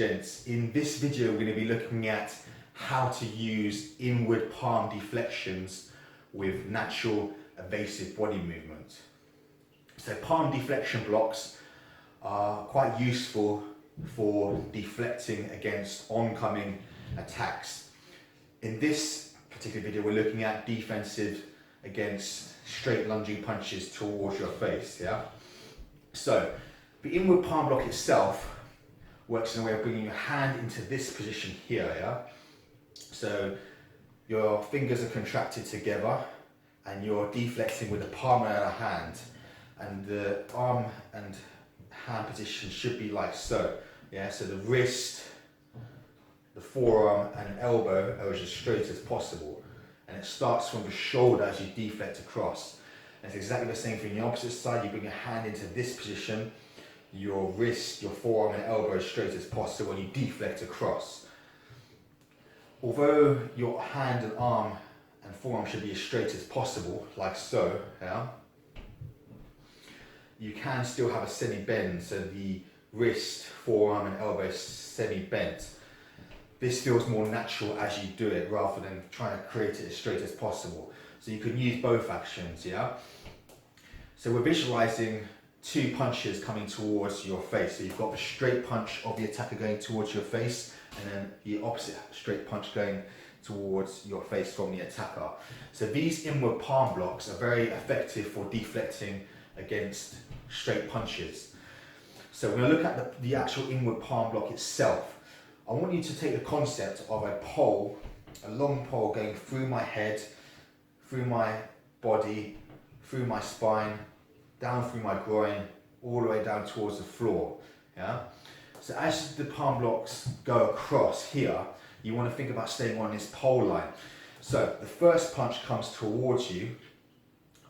gents. In this video we're going to be looking at how to use inward palm deflections with natural evasive body movement. So palm deflection blocks are quite useful for deflecting against oncoming attacks. In this particular video we're looking at defensive against straight lunging punches towards your face. So the inward palm block itself works in a way of bringing your hand into this position here. So your fingers are contracted together and you're deflecting with the palm of the hand, and the arm and hand position should be like so. So the wrist, the forearm and elbow are as straight as possible, and it starts from the shoulder as you deflect across. And it's exactly the same thing on the opposite side. You bring your hand into this position, your wrist, your forearm and elbow as straight as possible, and you deflect across. Although your hand and arm and forearm should be as straight as possible, like so, you can still have a semi-bend, so the wrist, forearm and elbow is semi-bent. This feels more natural as you do it rather than trying to create it as straight as possible. So you can use both actions, So we're visualizing two punches coming towards your face. So you've got the straight punch of the attacker going towards your face, and then the opposite straight punch going towards your face from the attacker. So these inward palm blocks are very effective for deflecting against straight punches. So we're going to look at the actual inward palm block itself. I want you to take the concept of a pole, a long pole going through my head, through my body, through my spine, down through my groin, all the way down towards the floor. So as the palm blocks go across here, you want to think about staying on this pole line. So the first punch comes towards you,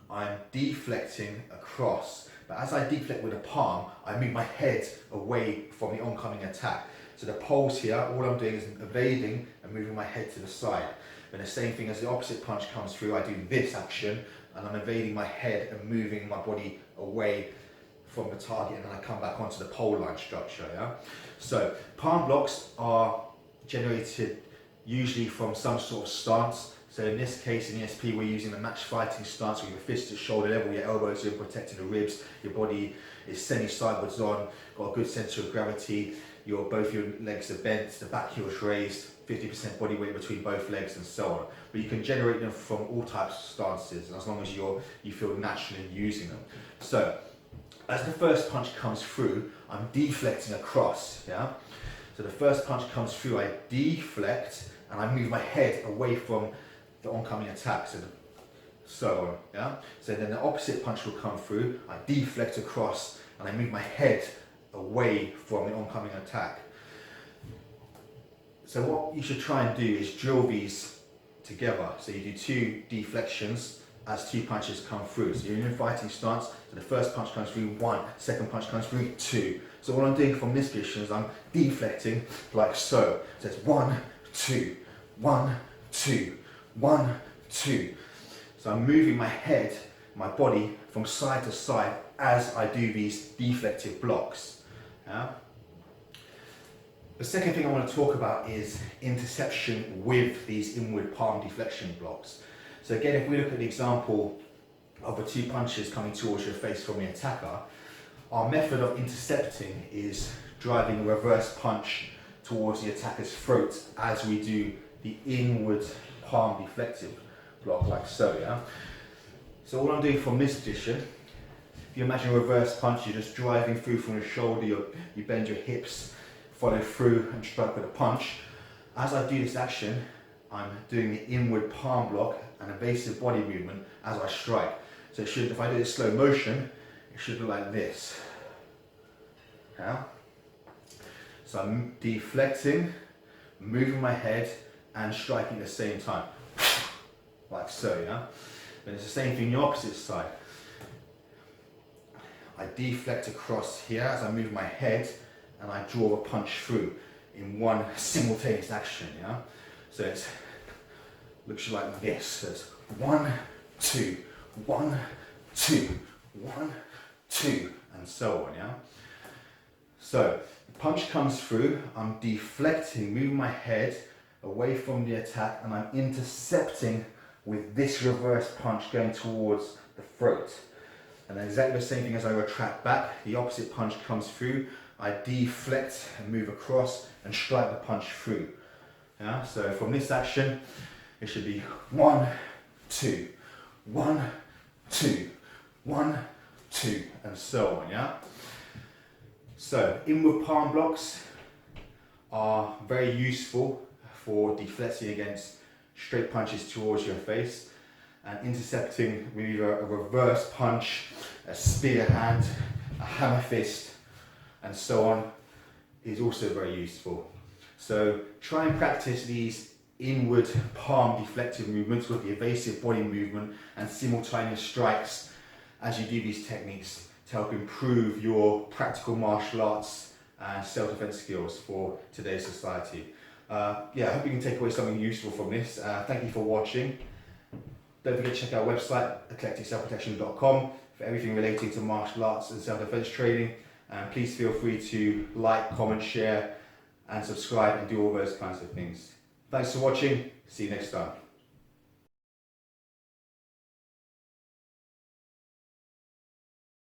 I'm deflecting across, but as I deflect with the palm, I move my head away from the oncoming attack. So the pole's here, all I'm doing is evading and moving my head to the side. And the same thing as the opposite punch comes through, I do this action and I'm evading my head and moving my body away from the target, and then I come back onto the pole line structure. So palm blocks are generated usually from some sort of stance. So in this case, in ESP, we're using the match fighting stance with your fists at shoulder level, your elbows are protecting the ribs, your body is semi-sideways on, got a good center of gravity, both your legs are bent, the back heel is raised, 50% body weight between both legs and so on. But you can generate them from all types of stances, as long as you feel natural in using them. So as the first punch comes through, I'm deflecting across. So the first punch comes through, I deflect and I move my head away from the oncoming attack. So then the opposite punch will come through, I deflect across and I move my head away from the oncoming attack. So what you should try and do is drill these together. So you do two deflections as two punches come through. So you're in a fighting stance, so the first punch comes through, one, second punch comes through, two. So what I'm doing from this position is I'm deflecting like so. So it's 1, 2, 1, 2, 1, 2. So I'm moving my head, my body from side to side as I do these deflective blocks. The second thing I want to talk about is interception with these inward palm deflection blocks. So again, if we look at the example of the two punches coming towards your face from the attacker, our method of intercepting is driving a reverse punch towards the attacker's throat as we do the inward palm deflective block, like so. So all I'm doing from this position, if you imagine a reverse punch, you're just driving through from the shoulder, you bend your hips, follow through and strike with a punch. As I do this action, I'm doing the inward palm block and evasive body movement as I strike. So if I do this slow motion, it should look like this. So I'm deflecting, moving my head and striking at the same time, like so. But it's the same thing on the opposite side. I deflect across here as I move my head and I draw a punch through in one simultaneous action. So it looks like this. So it's 1, 2, 1, 2, 1, 2, and so on. So the punch comes through, I'm deflecting, moving my head away from the attack, and I'm intercepting with this reverse punch going towards the throat. And then exactly the same thing as I retract back, the opposite punch comes through, I deflect and move across and strike the punch through. Yeah? So from this action, it should be 1, 2, 1, 2, 1, 2, and so on. Yeah. So inward palm blocks are very useful for deflecting against straight punches towards your face, and intercepting with either a reverse punch, a spear hand, a hammer fist, and so on is also very useful. So try and practice these inward palm deflective movements with the evasive body movement and simultaneous strikes as you do these techniques to help improve your practical martial arts and self-defense skills for today's society. Yeah, I hope you can take away something useful from this. Thank you for watching. Don't forget to check out our website, eclecticselfprotection.com, for everything relating to martial arts and self-defense training. And please feel free to like, comment, share, and subscribe, and do all those kinds of things. Thanks for watching. See you next time.